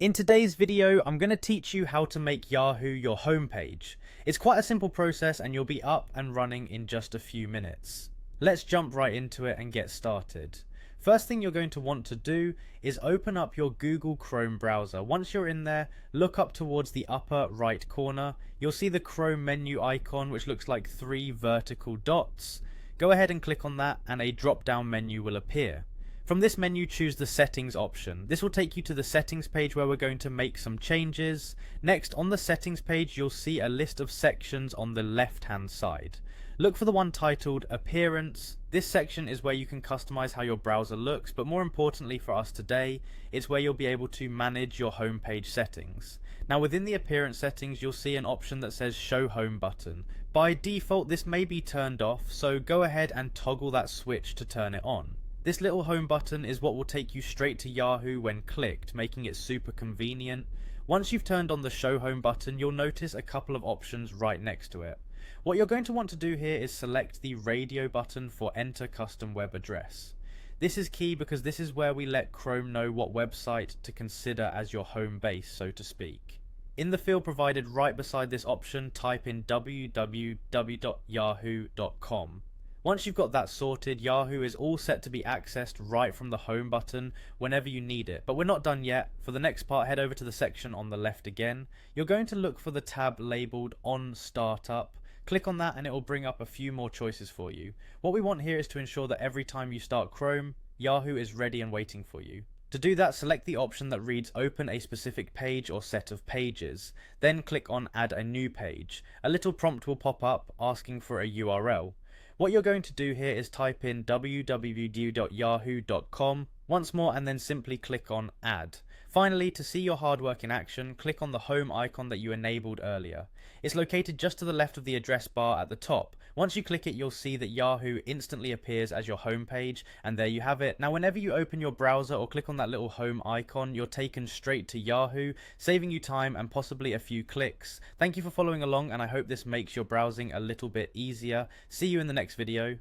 In today's video, I'm going to teach you how to make Yahoo your homepage. It's quite a simple process and you'll be up and running in just a few minutes. Let's jump right into it and get started. First thing you're going to want to do is open up your Google Chrome browser. Once you're in there, look up towards the upper right corner. You'll see the Chrome menu icon, which looks like 3 vertical dots. Go ahead and click on that and a drop down menu will appear. From this menu, choose the settings option. This will take you to the settings page where we're going to make some changes. Next, on the settings page, you'll see a list of sections on the left hand side. Look for the one titled Appearance. This section is where you can customize how your browser looks, but more importantly for us today, it's where you'll be able to manage your homepage settings. Now within the appearance settings, you'll see an option that says Show Home button. By default, this may be turned off, so go ahead and toggle that switch to turn it on. This little home button is what will take you straight to Yahoo when clicked, making it super convenient. Once you've turned on the Show Home button, you'll notice a couple of options right next to it. What you're going to want to do here is select the radio button for Enter Custom Web Address. This is key because this is where we let Chrome know what website to consider as your home base, so to speak. In the field provided right beside this option, type in www.yahoo.com. Once you've got that sorted, Yahoo is all set to be accessed right from the home button whenever you need it. But we're not done yet. For the next part, head over to the section on the left again. You're going to look for the tab labeled On Startup. Click on that and it will bring up a few more choices for you. What we want here is to ensure that every time you start Chrome, Yahoo is ready and waiting for you. To do that, select the option that reads Open a specific page or set of pages. Then click on Add a new page. A little prompt will pop up asking for a URL. What you're going to do here is type in www.yahoo.com once more and then simply click on Add. Finally, to see your hard work in action, click on the home icon that you enabled earlier. It's located just to the left of the address bar at the top. Once you click it, you'll see that Yahoo instantly appears as your home page, and there you have it. Now whenever you open your browser or click on that little home icon, you're taken straight to Yahoo, saving you time and possibly a few clicks. Thank you for following along, and I hope this makes your browsing a little bit easier. See you in the next video.